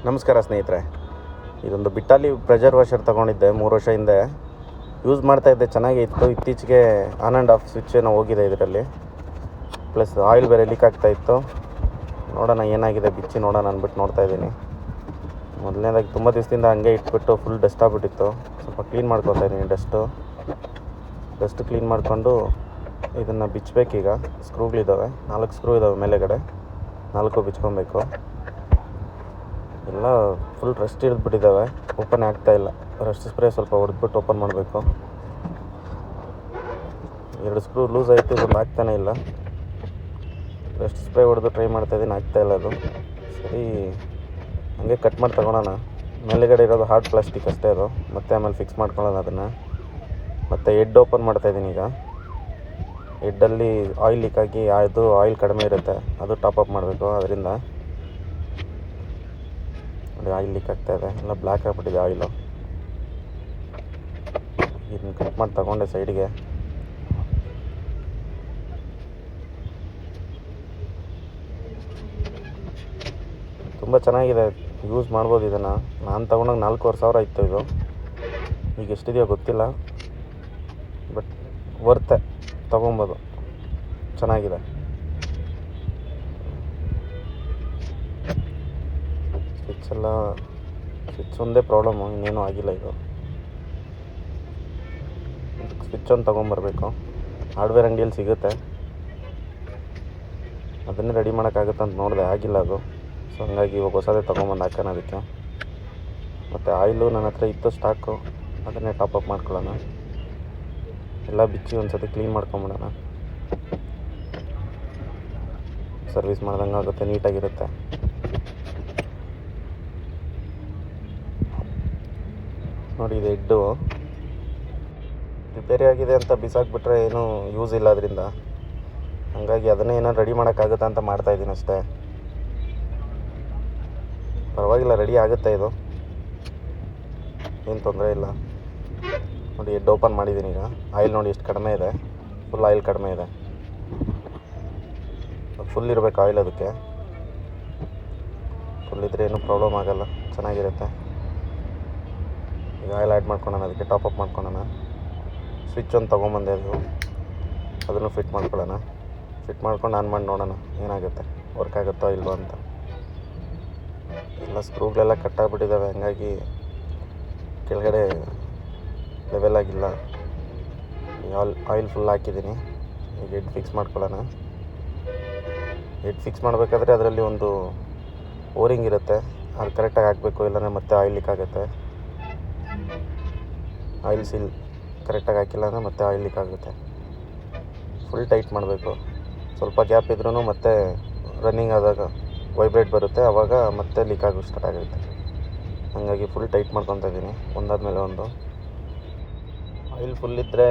ನಮಸ್ಕಾರ ಸ್ನೇಹಿತರೆ. ಇದೊಂದು ಬಿಟ್ಟಾಲಿ ಪ್ರೆಷರ್ ವಾಷರ್ ತೊಗೊಂಡಿದ್ದೆ 3 ವರ್ಷ ಹಿಂದೆ. ಯೂಸ್ ಮಾಡ್ತಾಯಿದ್ದೆ, ಚೆನ್ನಾಗೇ ಇತ್ತು. ಇತ್ತೀಚೆಗೆ ಆನ್ ಆ್ಯಂಡ್ ಆಫ್ ಸ್ವಿಚ್ ಏನೋ ಹೋಗಿದೆ ಇದರಲ್ಲಿ, ಪ್ಲಸ್ ಆಯಿಲ್ ಬೇರೆ ಲೀಕ್ ಆಗ್ತಾಯಿತ್ತು. ನೋಡೋಣ ಏನಾಗಿದೆ, ಬಿಚ್ಚಿ ನೋಡೋಣ ಅಂದ್ಬಿಟ್ಟು ನೋಡ್ತಾಯಿದ್ದೀನಿ. ಮೊದಲನೇದಾಗಿ ತುಂಬ ದಿವಸದಿಂದ ಹಂಗೆ ಇಟ್ಬಿಟ್ಟು ಫುಲ್ ಡಸ್ಟ್ ಆಗಿಬಿಟ್ಟಿತ್ತು. ಸ್ವಲ್ಪ ಕ್ಲೀನ್ ಮಾಡ್ಕೊತಾ ಇದ್ದೀನಿ. ಡಸ್ಟ್ ಕ್ಲೀನ್ ಮಾಡಿಕೊಂಡು ಇದನ್ನು ಬಿಚ್ಚಬೇಕೀಗ. ಸ್ಕ್ರೂಗಳಿದ್ದಾವೆ, 4 ಸ್ಕ್ರೂ ಇದ್ದಾವೆ ಮೇಲೆಗಡೆ, 4 ಬಿಚ್ಕೊಬೇಕು. ಎಲ್ಲ ಫುಲ್ ರಸ್ಟ್ ಹಿಡಿದ್ಬಿಟ್ಟಿದ್ದಾವೆ, ಓಪನ್ ಆಗ್ತಾಯಿಲ್ಲ. ರಸ್ಟ್ ಸ್ಪ್ರೇ ಸ್ವಲ್ಪ ಹೊಡೆದ್ಬಿಟ್ಟು ಓಪನ್ ಮಾಡಬೇಕು. 2 ಸ್ಕ್ರೂ ಲೂಸ್ ಆಯಿತು, ಇದೊಂದು ಆಗ್ತಾನೇ ಇಲ್ಲ. ರಸ್ಟ್ ಸ್ಪ್ರೇ ಹೊಡೆದು ಟ್ರೈ ಮಾಡ್ತಾಯಿದ್ದೀನಿ, ಆಗ್ತಾಯಿಲ್ಲ ಅದು. ಸರಿ, ಹಂಗೆ ಕಟ್ ಮಾಡಿ ತಗೊಳ್ಳೋಣ. ಮೇಲೆಗಡೆ ಇರೋದು ಹಾರ್ಡ್ ಪ್ಲಾಸ್ಟಿಕ್ ಅಷ್ಟೇ ಅದು, ಮತ್ತೆ ಆಮೇಲೆ ಫಿಕ್ಸ್ ಮಾಡ್ಕೊಳ್ಳೋಣ ಅದನ್ನು. ಮತ್ತು ಹೆಡ್ ಓಪನ್ ಮಾಡ್ತಾಯಿದ್ದೀನಿ ಈಗ. ಹೆಡ್ಡಲ್ಲಿ ಆಯಿಲ್ ಲೀಕ್ ಆಗಿ ಅದು ಆಯಿಲ್ ಕಡಿಮೆ ಇರುತ್ತೆ, ಅದು ಟಾಪ್ ಅಪ್ ಮಾಡಬೇಕು. ಅದರಿಂದ ನೋಡಿ ಆಯಿಲ್ ಲೀಕ್ ಆಗ್ತಾಯಿದೆ, ಎಲ್ಲ ಬ್ಲ್ಯಾಕ್ ಆಗಿಬಿಟ್ಟಿದೆ ಆಯಿಲು. ಇದನ್ನು ಕಟ್ ಮಾಡಿ ತಗೊಂಡೆ ಸೈಡಿಗೆ. ತುಂಬ ಚೆನ್ನಾಗಿದೆ, ಯೂಸ್ ಮಾಡ್ಬೋದು ಇದನ್ನು. ನಾನು ತೊಗೊಂಡಾಗ 4,500 ಇತ್ತು ಇದು. ಈಗ ಎಷ್ಟಿದೆಯೋ ಗೊತ್ತಿಲ್ಲ, ಬಟ್ ವರ್ತೆ, ತೊಗೊಬೋದು, ಚೆನ್ನಾಗಿದೆ. ಸ್ವಿಚ್ ಒಂದೇ ಪ್ರಾಬ್ಲಮ್ಮು, ಇನ್ನೇನು ಆಗಿಲ್ಲ. ಇದು ಸ್ವಿಚ್ ಒಂದು ತೊಗೊಂಬರ್ಬೇಕು. ಹಾರ್ಡ್ವೇರ್ ಅಂಗಡಿಯಲ್ಲಿ ಸಿಗುತ್ತೆ, ಅದನ್ನೇ ರೆಡಿ ಮಾಡೋಕ್ಕಾಗುತ್ತೆ ಅಂತ ನೋಡಿದೆ, ಆಗಿಲ್ಲ ಅದು. ಸೊ ಹಂಗಾಗಿ ಇವಾಗ ಹೊಸದೇ ತೊಗೊಂಬಂದು ಹಾಕೋಣ ಅದಕ್ಕೆ. ಮತ್ತು ಆಯಿಲು ನನ್ನ ಹತ್ರ ಇತ್ತು ಸ್ಟಾಕು, ಅದನ್ನೇ ಟಾಪ್ ಅಪ್ ಮಾಡ್ಕೊಳ್ಳೋಣ. ಎಲ್ಲ ಬಿಚ್ಚಿ ಒಂದು ಸತಿ ಕ್ಲೀನ್ ಮಾಡ್ಕೊಂಬಿಡೋಣ. ಸರ್ವಿಸ್ ಮಾಡ್ದಂಗೆ ಆಗುತ್ತೆ, ನೀಟಾಗಿರುತ್ತೆ. ನೋಡಿ, ಇದು ಹೆಡ್ಡು ರಿಪೇರಿ ಆಗಿದೆ ಅಂತ ಬಿಸಾಕ್ಬಿಟ್ರೆ ಏನೂ ಯೂಸ್ ಇಲ್ಲ ಅದರಿಂದ. ಹಾಗಾಗಿ ಅದನ್ನೇ ಏನೋ ರೆಡಿ ಮಾಡೋಕ್ಕಾಗುತ್ತೆ ಅಂತ ಮಾಡ್ತಾಯಿದ್ದೀನಿ ಅಷ್ಟೇ. ಪರವಾಗಿಲ್ಲ, ರೆಡಿ ಆಗುತ್ತೆ ಇದು, ಏನು ತೊಂದರೆ ಇಲ್ಲ. ನೋಡಿ, ಹೆಡ್ ಓಪನ್ ಮಾಡಿದ್ದೀನಿ ಈಗ. ಆಯಿಲ್ ನೋಡಿ ಎಷ್ಟು ಕಡಿಮೆ ಇದೆ, ಫುಲ್ ಆಯಿಲ್ ಕಡಿಮೆ ಇದೆ. ಫುಲ್ ಇರಬೇಕು ಆಯಿಲ್ ಅದಕ್ಕೆ. ಫುಲ್ ಇದ್ದರೆ ಏನೂ ಪ್ರಾಬ್ಲಮ್ ಆಗೋಲ್ಲ, ಚೆನ್ನಾಗಿರುತ್ತೆ. ಈಗ ಆಯಿಲ್ ಆ್ಯಡ್ ಮಾಡ್ಕೊಳ್ಳೋಣ, ಅದಕ್ಕೆ ಟಾಪ್ ಅಪ್ ಮಾಡ್ಕೊಳ್ಳೋಣ. ಸ್ವಿಚ್ ಒಂದು ತೊಗೊಂಬಂದೆ, ಅದನ್ನು ಫಿಟ್ ಮಾಡ್ಕೊಳ್ಳೋಣ. ಫಿಟ್ ಮಾಡ್ಕೊಂಡು ಆನ್ ಮಾಡಿ ನೋಡೋಣ ಏನಾಗುತ್ತೆ, ವರ್ಕ್ ಆಗುತ್ತೋ ಇಲ್ವೋ ಅಂತ. ಎಲ್ಲ ಸ್ಕ್ರೂಗಳೆಲ್ಲ ಕಟ್ಟಾಗ್ಬಿಟ್ಟಿದ್ದಾವೆ, ಹಂಗಾಗಿ ಕೆಳಗಡೆ ಲೆವೆಲ್ ಆಗಿಲ್ಲ. ಆಯಿಲ್ ಫುಲ್ ಹಾಕಿದ್ದೀನಿ. ಈಗ ಹೆಡ್ ಫಿಕ್ಸ್ ಮಾಡ್ಕೊಳ್ಳೋಣ. ಹೆಡ್ ಫಿಕ್ಸ್ ಮಾಡಬೇಕಾದ್ರೆ ಅದರಲ್ಲಿ ಒಂದು ಓರಿಂಗ್ ಇರುತ್ತೆ, ಅದು ಕರೆಕ್ಟಾಗಿ ಹಾಕಬೇಕು, ಇಲ್ಲಾಂದರೆ ಮತ್ತೆ ಆಯಿಲ್ ಲೀಕ್ ಆಗುತ್ತೆ. ಆಯಿಲ್ ಸೀಲ್ ಕರೆಕ್ಟಾಗಿ ಹಾಕಿಲ್ಲ ಅಂದರೆ ಮತ್ತೆ ಆಯಿಲ್ ಲೀಕ್ ಆಗುತ್ತೆ. ಫುಲ್ ಟೈಟ್ ಮಾಡಬೇಕು. ಸ್ವಲ್ಪ ಗ್ಯಾಪ್ ಇದ್ರೂ ಮತ್ತೆ ರನ್ನಿಂಗ್ ಆದಾಗ ವೈಬ್ರೇಟ್ ಬರುತ್ತೆ, ಆವಾಗ ಮತ್ತೆ ಲೀಕ್ ಆಗೋಕ್ಕೆ ಸ್ಟಾರ್ಟ್ ಆಗುತ್ತೆ. ಹಾಗಾಗಿ ಫುಲ್ ಟೈಟ್ ಮಾಡ್ಕೊತಾ ಇದ್ದೀನಿ, ಒಂದಾದಮೇಲೆ ಒಂದು. ಆಯಿಲ್ ಫುಲ್ ಇದ್ದರೆ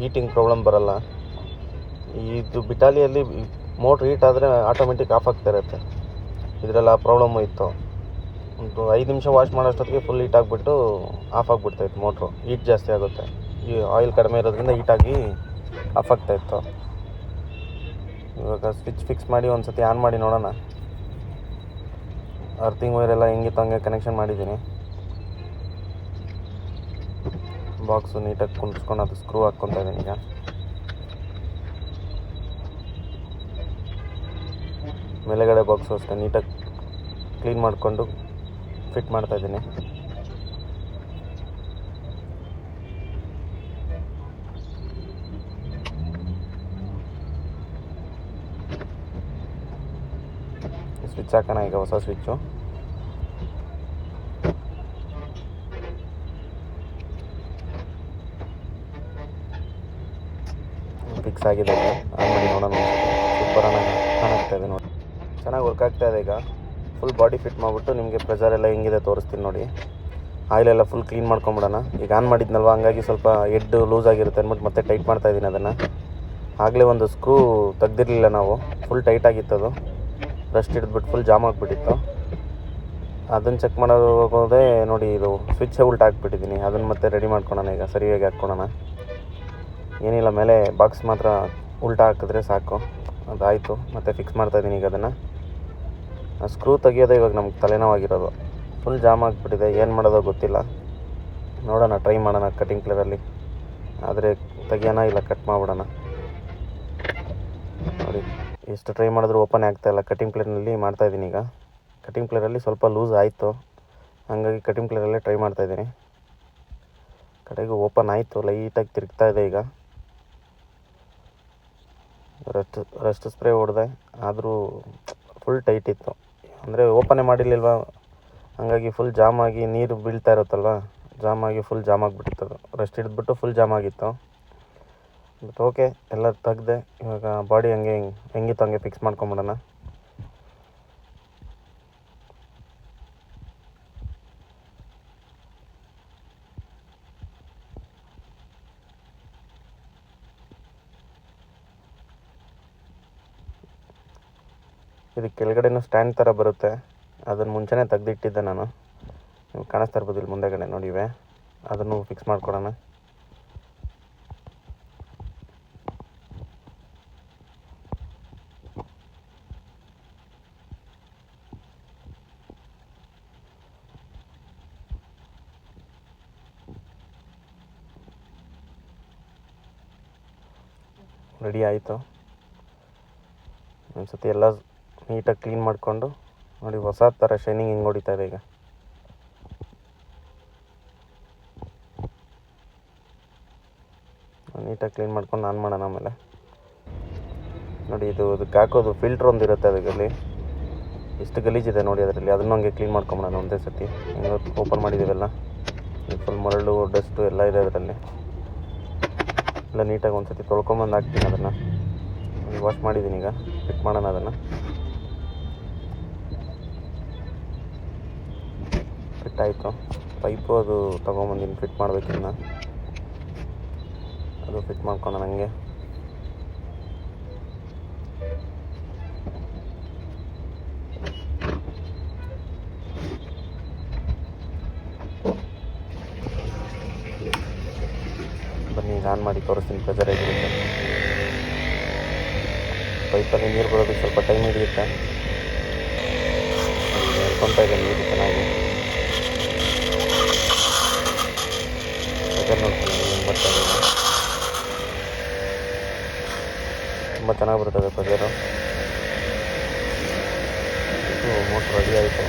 ಹೀಟಿಂಗ್ ಪ್ರಾಬ್ಲಮ್ ಬರೋಲ್ಲ. ಇದು ಬಿಟಾಲಿಯಲ್ಲಿ ಮೋಟ್ರ್ ಹೀಟ್ ಆದರೆ ಆಟೋಮೆಟಿಕ್ ಆಫ್ ಆಗ್ತಾ ಇರುತ್ತೆ. ಇದರಲ್ಲಿ ಆ ಪ್ರಾಬ್ಲಮ್ಮು ಇತ್ತು. ಒಂದು 5 ನಿಮಿಷ ವಾಶ್ ಮಾಡೋಷ್ಟೊತ್ತಿಗೆ ಫುಲ್ ಹೀಟ್ ಆಗಿಬಿಟ್ಟು ಆಫ್ ಆಗಿಬಿಡ್ತಾಯಿತ್ತು ಮೋಟ್ರು. ಹೀಟ್ ಜಾಸ್ತಿ ಆಗುತ್ತೆ, ಈ ಆಯಿಲ್ ಕಡಿಮೆ ಇರೋದ್ರಿಂದ ಹೀಟಾಗಿ ಆಫ್ ಆಗ್ತಾಯಿತ್ತು. ಇವಾಗ ಸ್ವಿಚ್ ಫಿಕ್ಸ್ ಮಾಡಿ ಒಂದು ಸತಿ ಆನ್ ಮಾಡಿ ನೋಡೋಣ. ಅರ್ಥಿಂಗ್ ವೈರೆಲ್ಲ ಹೆಂಗಿತ್ತು ಹಂಗೆ ಕನೆಕ್ಷನ್ ಮಾಡಿದ್ದೀನಿ. ಬಾಕ್ಸು ನೀಟಾಗಿ ಕುಂದಿಸ್ಕೊಂಡು ಅದು ಸ್ಕ್ರೂ ಹಾಕ್ಕೊತಾ ಇದ್ದೀನಿ ಈಗ. ಮೇಲೆಗಡೆ ಬಾಕ್ಸು ಅಷ್ಟೇ ನೀಟಾಗಿ ಕ್ಲೀನ್ ಮಾಡಿಕೊಂಡು ಫಿಟ್ ಮಾಡ್ತಾಯಿದ್ದೀನಿ. ಸ್ವಿಚ್ ಹಾಕೋಣ ಈಗ, ಹೊಸ ಸ್ವಿಚ್ಚು. ಫಿಕ್ಸ್ ಆಗಿದೆ, ಆನ್ ಮಾಡಿ ನೋಡೋಣ. ಸೂಪರ್ ಕಾಣಿಸ್ತಾ ಇದೆ ನೋಡಿ, ಚೆನ್ನಾಗಿ ವರ್ಕ್ ಆಗ್ತಾಯಿದೆ. ಈಗ ಫುಲ್ ಬಾಡಿ ಫಿಟ್ ಮಾಡಿಬಿಟ್ಟು ನಿಮಗೆ ಪ್ರೆಷರ್ ಎಲ್ಲ ಹೆಂಗಿದೆ ತೋರಿಸ್ತೀನಿ ನೋಡಿ. ಆಯಿಲೆಲ್ಲ ಫುಲ್ ಕ್ಲೀನ್ ಮಾಡ್ಕೊಂಬಿಡೋಣ. ಈಗ ಆನ್ ಮಾಡಿದ್ನಲ್ವ, ಹಂಗಾಗಿ ಸ್ವಲ್ಪ ಹೆಡ್ ಲೂಸ್ ಆಗಿರುತ್ತೆ ಅಂದ್ಬಿಟ್ಟು ಮತ್ತೆ ಟೈಟ್ ಮಾಡ್ತಾಯಿದ್ದೀನಿ ಅದನ್ನು. ಆಗಲೇ ಒಂದು ಸ್ಕ್ರೂ ತೆಗ್ದಿರಲಿಲ್ಲ ನಾವು, ಫುಲ್ ಟೈಟ್ ಆಗಿತ್ತು ಅದು. ರಸ್ಟ್ ಹಿಡಿದ್ಬಿಟ್ಟು ಫುಲ್ ಜಾಮ್ ಆಗಿಬಿಟ್ಟಿತ್ತು. ಅದನ್ನು ಚೆಕ್ ಮಾಡೋದು ಹೋಗೋದೇ ನೋಡಿ, ಇದು ಸ್ವಿಚ್ ಉಲ್ಟಾ ಹಾಕ್ಬಿಟ್ಟಿದ್ದೀನಿ. ಅದನ್ನು ಮತ್ತೆ ರೆಡಿ ಮಾಡ್ಕೊಳೋಣ ಈಗ, ಸರಿಯಾಗಿ ಹಾಕ್ಕೊಳೋಣ. ಏನಿಲ್ಲ, ಮೇಲೆ ಬಾಕ್ಸ್ ಮಾತ್ರ ಉಲ್ಟಾ ಹಾಕಿದ್ರೆ ಸಾಕು, ಅದಾಯಿತು. ಮತ್ತು ಫಿಕ್ಸ್ ಮಾಡ್ತಾಯಿದ್ದೀನಿ ಈಗ ಅದನ್ನು. ಸ್ಕ್ರೂ ತೆಗಿಯೋದೇ ಇವಾಗ ನಮ್ಗೆ ತಲೆನೋವಾಗಿರೋದು. ಫುಲ್ ಜಾಮ್ ಆಗಿಬಿಟ್ಟಿದೆ, ಏನು ಮಾಡೋದೋ ಗೊತ್ತಿಲ್ಲ. ನೋಡೋಣ, ಟ್ರೈ ಮಾಡೋಣ ಕಟಿಂಗ್ ಪ್ಲೇರಲ್ಲಿ. ಆದರೆ ತೆಗಿಯೋಣ ಇಲ್ಲ ಕಟ್ ಮಾಡಿಬಿಡೋಣ. ನೋಡಿ ಎಷ್ಟು ಟ್ರೈ ಮಾಡಿದ್ರೂ ಓಪನ್ ಆಗ್ತಾಯಿಲ್ಲ. ಕಟಿಂಗ್ ಪ್ಲೇರ್ನಲ್ಲಿ ಮಾಡ್ತಾಯಿದ್ದೀನಿ ಈಗ. ಕಟಿಂಗ್ ಪ್ಲೇರಲ್ಲಿ ಸ್ವಲ್ಪ ಲೂಸ್ ಆಯಿತು, ಹಾಗಾಗಿ ಕಟಿಂಗ್ ಪ್ಲೇರಲ್ಲೇ ಟ್ರೈ ಮಾಡ್ತಾಯಿದ್ದೀನಿ. ಕಡೆಗೂ ಓಪನ್ ಆಯಿತು, ಲೈಟಾಗಿ ತಿರುಗ್ತಾ ಇದೆ. ಈಗ ರಸ್ಟ್ ಸ್ಪ್ರೇ ಹೊಡೆದೆ, ಆದರೂ ಫುಲ್ ಟೈಟ್ ಇತ್ತು. ಅಂದರೆ ಓಪನೇ ಮಾಡಿರಲಿಲ್ವ, ಹಾಗಾಗಿ ಫುಲ್ ಜಾಮ್ ಆಗಿ ನೀರು ಬೀಳ್ತಾ ಇರುತ್ತಲ್ವ, ಜಾಮ್ ಆಗಿ ಫುಲ್ ಜಾಮ್ ಆಗಿಬಿಟ್ಟಿತ್ತು. ಅದು ರಸ್ಟ್ ಹಿಡಿದ್ಬಿಟ್ಟು ಫುಲ್ ಜಾಮ್ ಆಗಿತ್ತು. ಬಟ್ ಓಕೆ, ಎಲ್ಲ ತೆಗ್ದೆ. ಇವಾಗ ಬಾಡಿ ಹೆಂಗಿತ್ತು ಹಂಗೆ ಫಿಕ್ಸ್ ಮಾಡ್ಕೊಂಬಿಡೋಣ. ಇದು ಕೆಳಗಡೆನೂ ಸ್ಟ್ಯಾಂಡ್ ಥರ ಬರುತ್ತೆ, ಅದನ್ನು ಮುಂಚೆನೇ ತೆಗೆದಿಟ್ಟಿದ್ದೆ ನಾನು. ನೀವು ಕಾಣಿಸ್ತಾ ಇರ್ಬೋದು ಇಲ್ಲಿ ಮುಂದೆಗಡೆ ನೋಡಿವೆ, ಅದನ್ನು ಫಿಕ್ಸ್ ಮಾಡ್ಕೊಡೋಣ. ರೆಡಿ ಆಯಿತು. ಒಂದು ಸತಿ ಎಲ್ಲ ನೀಟಾಗಿ ಕ್ಲೀನ್ ಮಾಡಿಕೊಂಡು ನೋಡಿ, ಹೊಸ ಥರ ಶೈನಿಂಗ್ ಹಿಂಗೆ ಹೊಡಿತಾ ಇದೆ. ಈಗ ನೀಟಾಗಿ ಕ್ಲೀನ್ ಮಾಡ್ಕೊಂಡು ಆನ್ ಮಾಡೋಣ. ಆಮೇಲೆ ನೋಡಿ, ಅದಕ್ಕೆ ಹಾಕೋದು ಫಿಲ್ಟ್ರ್ ಒಂದು ಇರುತ್ತೆ, ಅದರಲ್ಲಿ ಎಷ್ಟು ಗಲೀಜಿದೆ ನೋಡಿ ಅದರಲ್ಲಿ. ಅದನ್ನು ಹಂಗೆ ಕ್ಲೀನ್ ಮಾಡ್ಕೊಂಬಿಡೋಣ ಒಂದೇ ಸತಿ. ಹಿಂಗೆ ಓಪನ್ ಮಾಡಿದ್ದೀವಲ್ಲ, ಫುಲ್ ಮರಳು ಡಸ್ಟು ಎಲ್ಲ ಇದೆ ಅದರಲ್ಲಿ. ಎಲ್ಲ ನೀಟಾಗಿ ಒಂದು ಸತಿ ತೊಳ್ಕೊಂಬಂದು ಹಾಕ್ತೀನಿ. ಅದನ್ನು ವಾಶ್ ಮಾಡಿದ್ದೀನಿ. ಈಗ ಫಿಟ್ ಮಾಡೋಣ ಅದನ್ನು. ಫಿಟ್ ಆಯಿತು. ಪೈಪು ಅದು ತೊಗೊಂಬಂದಿನಿ, ಫಿಟ್ ಮಾಡಬೇಕಿನ್ನ. ಅದು ಫಿಟ್ ಮಾಡ್ಕೊಂಡು ನನಗೆ ಬನ್ನಿ, ಈಗ ಆನ್ ಮಾಡಿ ತೋರಿಸ್ತೀನಿ ಪ್ರೆಷರ್ ಹೇಗಿರುತ್ತೆ. ಪೈಪಲ್ಲಿ ನೀರು ಬರೋದಕ್ಕೆ ಸ್ವಲ್ಪ ಟೈಮ್ ಹಿಡಿಯುತ್ತೆ. ಹೇಳ್ಕೊತಾ ಇದೆ ನೀರು ಚೆನ್ನಾಗಿ. ಪ್ರೆಷರ್ ನೋಡ್ತೀನಿ ಹೆಂಗೆ ಬರ್ತಾ ಇದೆ. ತುಂಬ ಚೆನ್ನಾಗಿ ಬರ್ತದೆ ಪ್ರೆಷರು. ಇದು ಮೋಟ್ರ್ ರೆಡಿ ಆಯಿತು.